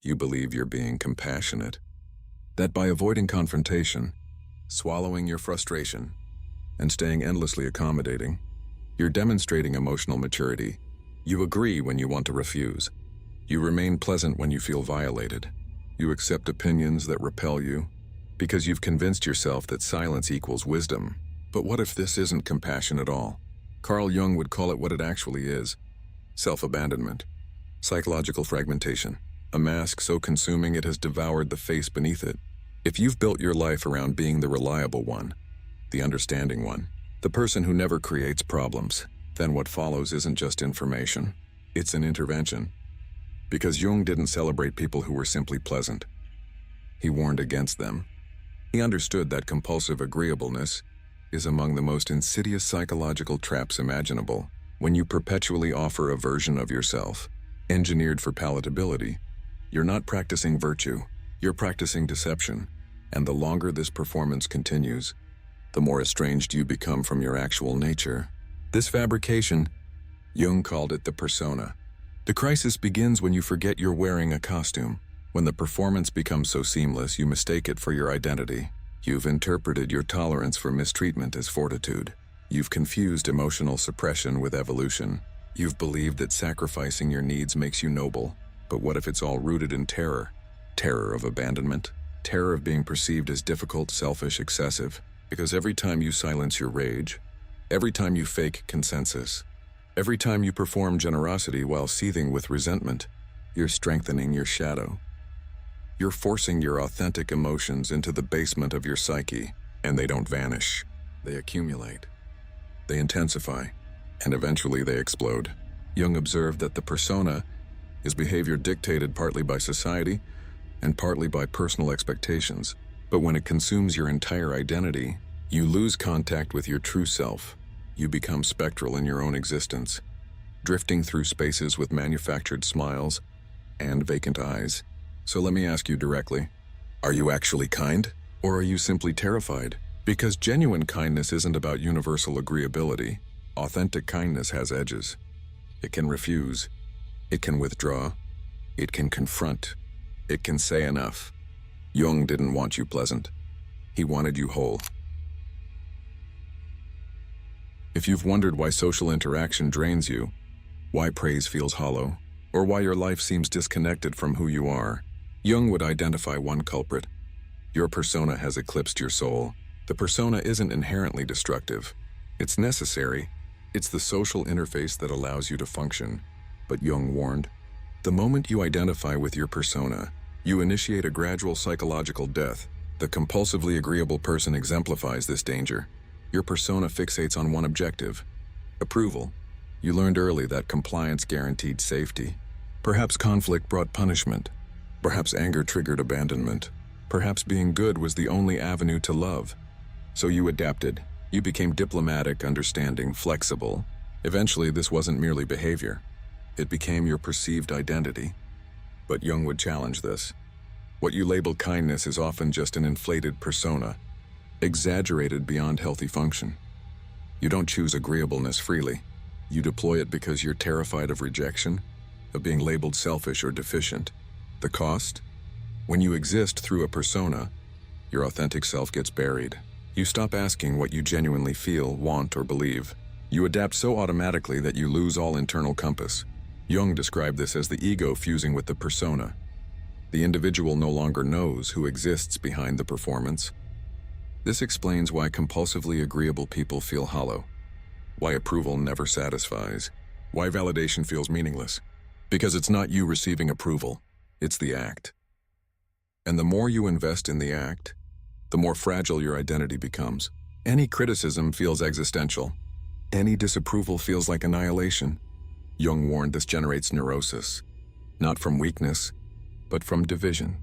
You believe you're being compassionate. That by avoiding confrontation, swallowing your frustration, and staying endlessly accommodating, you're demonstrating emotional maturity. You agree when you want to refuse. You remain pleasant when you feel violated. You accept opinions that repel you, because you've convinced yourself that silence equals wisdom. But what if this isn't compassion at all? Carl Jung would call it what it actually is: self-abandonment, psychological fragmentation, a mask so consuming it has devoured the face beneath it. If you've built your life around being the reliable one, the understanding one, the person who never creates problems, then what follows isn't just information, it's an intervention. Because Jung didn't celebrate people who were simply pleasant. He warned against them. He understood that compulsive agreeableness is among the most insidious psychological traps imaginable. When you perpetually offer a version of yourself, engineered for palatability, you're not practicing virtue, you're practicing deception. And the longer this performance continues, the more estranged you become from your actual nature. This fabrication, Jung called it the persona. The crisis begins when you forget you're wearing a costume. When the performance becomes so seamless you mistake it for your identity. You've interpreted your tolerance for mistreatment as fortitude. You've confused emotional suppression with evolution. You've believed that sacrificing your needs makes you noble. But what if it's all rooted in terror? Terror of abandonment. Terror of being perceived as difficult, selfish, excessive. Because every time you silence your rage, every time you fake consensus, every time you perform generosity while seething with resentment, you're strengthening your shadow. You're forcing your authentic emotions into the basement of your psyche, and they don't vanish. They accumulate. They intensify, and eventually they explode. Jung observed that the persona is behavior dictated partly by society and partly by personal expectations. But when it consumes your entire identity, you lose contact with your true self. You become spectral in your own existence, drifting through spaces with manufactured smiles and vacant eyes. So let me ask you directly, are you actually kind? Or are you simply terrified? Because genuine kindness isn't about universal agreeability. Authentic kindness has edges. It can refuse. It can withdraw. It can confront. It can say enough. Jung didn't want you pleasant. He wanted you whole. If you've wondered why social interaction drains you, why praise feels hollow, or why your life seems disconnected from who you are, Jung would identify one culprit. Your persona has eclipsed your soul. The persona isn't inherently destructive. It's necessary. It's the social interface that allows you to function. But Jung warned, the moment you identify with your persona, you initiate a gradual psychological death. The compulsively agreeable person exemplifies this danger. Your persona fixates on one objective: approval. You learned early that compliance guaranteed safety. Perhaps conflict brought punishment. Perhaps anger triggered abandonment. Perhaps being good was the only avenue to love. So you adapted. You became diplomatic, understanding, flexible. Eventually, this wasn't merely behavior. It became your perceived identity. But Jung would challenge this. What you label kindness is often just an inflated persona, exaggerated beyond healthy function. You don't choose agreeableness freely. You deploy it because you're terrified of rejection, of being labeled selfish or deficient. The cost? When you exist through a persona, your authentic self gets buried. You stop asking what you genuinely feel, want, or believe. You adapt so automatically that you lose all internal compass. Jung described this as the ego fusing with the persona. The individual no longer knows who exists behind the performance. This explains why compulsively agreeable people feel hollow, why approval never satisfies, why validation feels meaningless. Because it's not you receiving approval, it's the act. And the more you invest in the act, the more fragile your identity becomes. Any criticism feels existential. Any disapproval feels like annihilation. Jung warned this generates neurosis, not from weakness, but from division.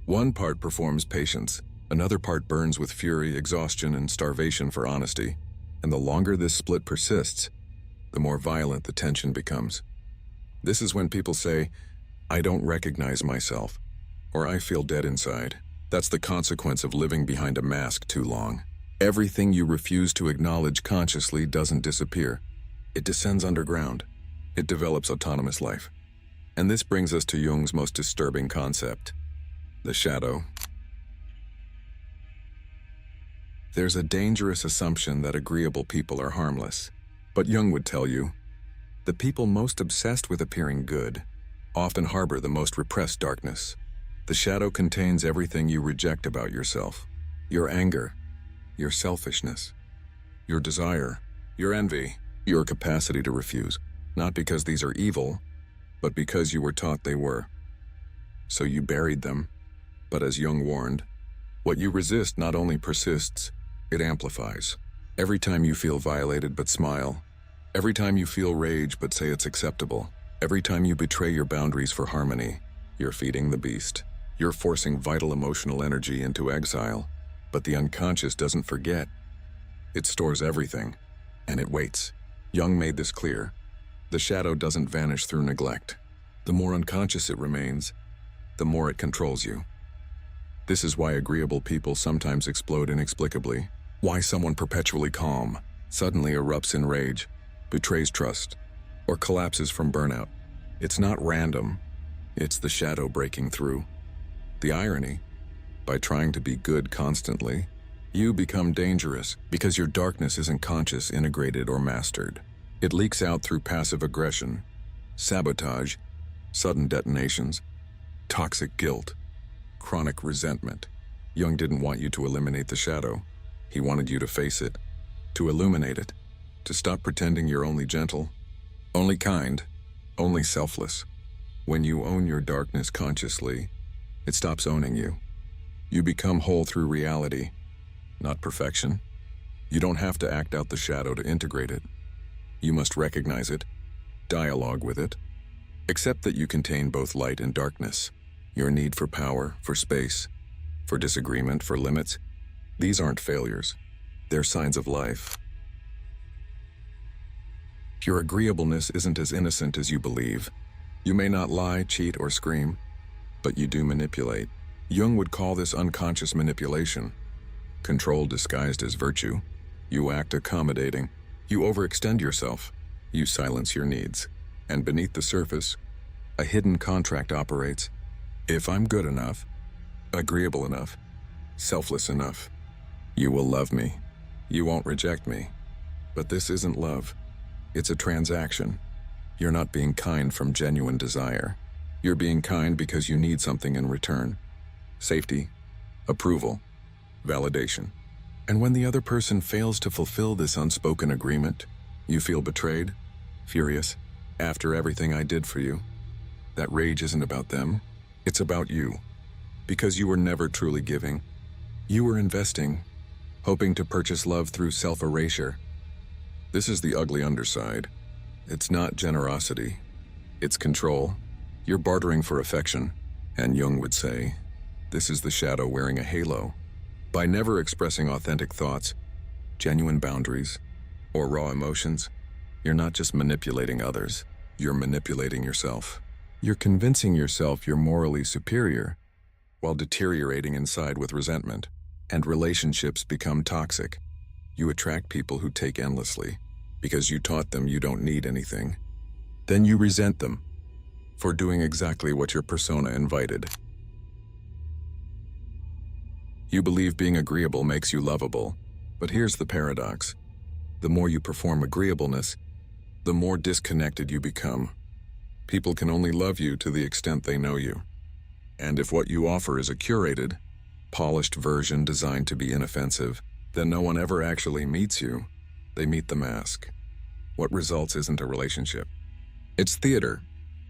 One part performs patience, another part burns with fury, exhaustion, and starvation for honesty. And the longer this split persists, the more violent the tension becomes. This is when people say, I don't recognize myself, or I feel dead inside. That's the consequence of living behind a mask too long. Everything you refuse to acknowledge consciously doesn't disappear. It descends underground. It develops autonomous life. And this brings us to Jung's most disturbing concept, the shadow. There's a dangerous assumption that agreeable people are harmless. But Jung would tell you, the people most obsessed with appearing good often harbor the most repressed darkness. The shadow contains everything you reject about yourself. Your anger, your selfishness, your desire, your envy, your capacity to refuse. Not because these are evil, but because you were taught they were. So you buried them. But as Jung warned, what you resist not only persists, it amplifies. Every time you feel violated but smile, every time you feel rage but say it's acceptable, every time you betray your boundaries for harmony, you're feeding the beast. You're forcing vital emotional energy into exile. But the unconscious doesn't forget. It stores everything, and it waits. Jung made this clear. The shadow doesn't vanish through neglect. The more unconscious it remains, the more it controls you. This is why agreeable people sometimes explode inexplicably. Why someone perpetually calm suddenly erupts in rage, betrays trust, or collapses from burnout. It's not random. It's the shadow breaking through. The irony, by trying to be good constantly, you become dangerous because your darkness isn't conscious, integrated, or mastered. It leaks out through passive aggression, sabotage, sudden detonations, toxic guilt, chronic resentment. Jung didn't want you to eliminate the shadow. He wanted you to face it, to illuminate it, to stop pretending you're only gentle, only kind, only selfless. When you own your darkness consciously, it stops owning you. You become whole through reality, not perfection. You don't have to act out the shadow to integrate it. You must recognize it, dialogue with it, accept that you contain both light and darkness. Your need for power, for space, for disagreement, for limits, these aren't failures. They're signs of life. Your agreeableness isn't as innocent as you believe. You may not lie, cheat, or scream, but you do manipulate. Jung would call this unconscious manipulation. Control disguised as virtue. You act accommodating. You overextend yourself. You silence your needs. And beneath the surface, a hidden contract operates. If I'm good enough, agreeable enough, selfless enough, you will love me. You won't reject me. But this isn't love. It's a transaction. You're not being kind from genuine desire. You're being kind because you need something in return. Safety, approval, validation. And when the other person fails to fulfill this unspoken agreement, you feel betrayed, furious. After everything I did for you, that rage isn't about them, it's about you. Because you were never truly giving. You were investing, hoping to purchase love through self-erasure. This is the ugly underside. It's not generosity, it's control. You're bartering for affection, and Jung would say, this is the shadow wearing a halo. By never expressing authentic thoughts, genuine boundaries, or raw emotions, you're not just manipulating others, you're manipulating yourself. You're convincing yourself you're morally superior, while deteriorating inside with resentment, and relationships become toxic. You attract people who take endlessly, because you taught them you don't need anything. Then you resent them for doing exactly what your persona invited. You believe being agreeable makes you lovable, but here's the paradox. The more you perform agreeableness, the more disconnected you become. People can only love you to the extent they know you. And if what you offer is a curated, polished version designed to be inoffensive, then no one ever actually meets you. They meet the mask. What results isn't a relationship. It's theater,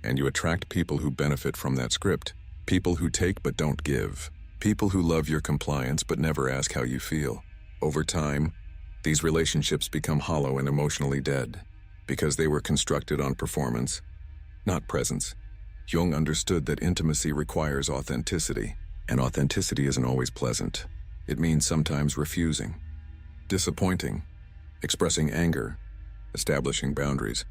and you attract people who benefit from that script. People who take but don't give. People who love your compliance but never ask how you feel. Over time, these relationships become hollow and emotionally dead, because they were constructed on performance, not presence. Jung understood that intimacy requires authenticity, and authenticity isn't always pleasant. It means sometimes refusing, disappointing, expressing anger, establishing boundaries.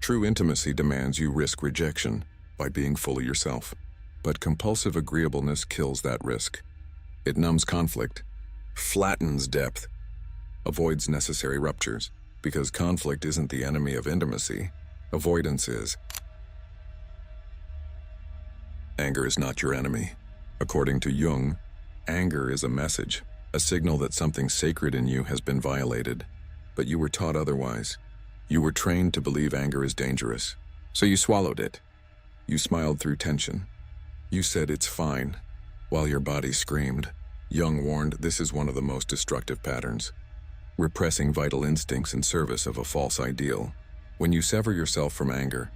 True intimacy demands you risk rejection by being fully yourself. But compulsive agreeableness kills that risk. It numbs conflict, flattens depth, avoids necessary ruptures, because conflict isn't the enemy of intimacy, avoidance is. Anger is not your enemy. According to Jung, anger is a message, a signal that something sacred in you has been violated. But you were taught otherwise. You were trained to believe anger is dangerous. So you swallowed it. You smiled through tension. You said it's fine, while your body screamed. Jung warned this is one of the most destructive patterns. Repressing vital instincts in service of a false ideal. When you sever yourself from anger,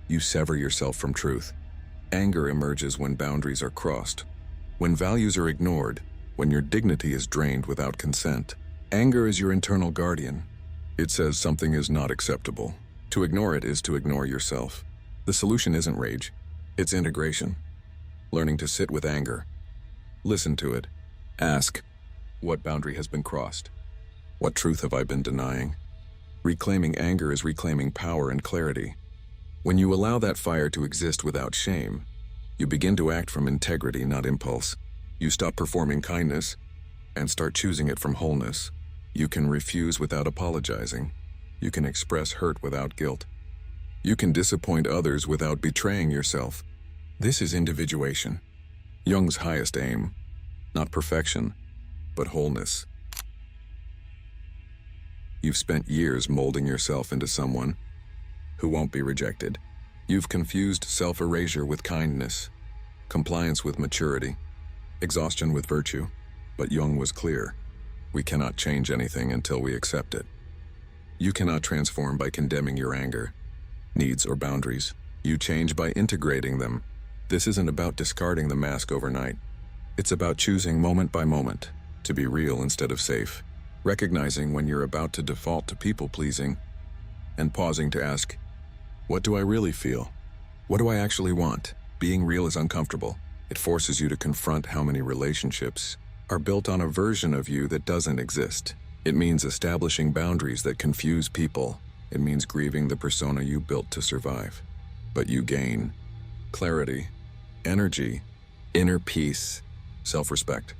you sever yourself from truth. Anger emerges when boundaries are crossed, when values are ignored, when your dignity is drained without consent. Anger is your internal guardian. It says something is not acceptable. To ignore it is to ignore yourself. The solution isn't rage, it's integration. Learning to sit with anger. Listen to it. Ask, what boundary has been crossed? What truth have I been denying? Reclaiming anger is reclaiming power and clarity. When you allow that fire to exist without shame, you begin to act from integrity, not impulse. You stop performing kindness and start choosing it from wholeness. You can refuse without apologizing. You can express hurt without guilt. You can disappoint others without betraying yourself. This is individuation. Jung's highest aim, not perfection, but wholeness. You've spent years molding yourself into someone who won't be rejected. You've confused self-erasure with kindness, compliance with maturity, exhaustion with virtue. But Jung was clear. We cannot change anything until we accept it. You cannot transform by condemning your anger, needs, or boundaries. You change by integrating them. This isn't about discarding the mask overnight. It's about choosing moment by moment to be real instead of safe. Recognizing when you're about to default to people-pleasing and pausing to ask, what do I really feel? What do I actually want? Being real is uncomfortable. It forces you to confront how many relationships are built on a version of you that doesn't exist. It means establishing boundaries that confuse people. It means grieving the persona you built to survive. But you gain clarity, energy, inner peace, self-respect.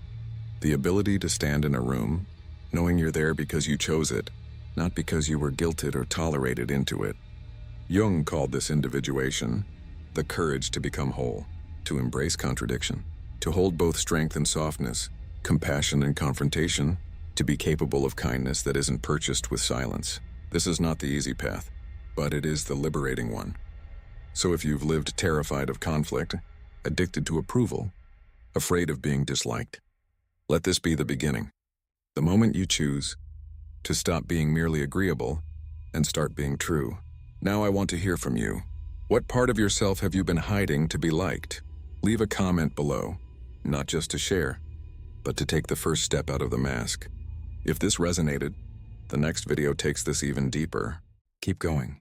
The ability to stand in a room knowing you're there because you chose it, not because you were guilted or tolerated into it. Jung called this individuation the courage to become whole, to embrace contradiction, to hold both strength and softness, compassion and confrontation, to be capable of kindness that isn't purchased with silence. This is not the easy path, but it is the liberating one. So if you've lived terrified of conflict, addicted to approval, afraid of being disliked, let this be the beginning. The moment you choose to stop being merely agreeable and start being true. Now I want to hear from you. What part of yourself have you been hiding to be liked? Leave a comment below, not just to share, but to take the first step out of the mask. If this resonated, the next video takes this even deeper. Keep going.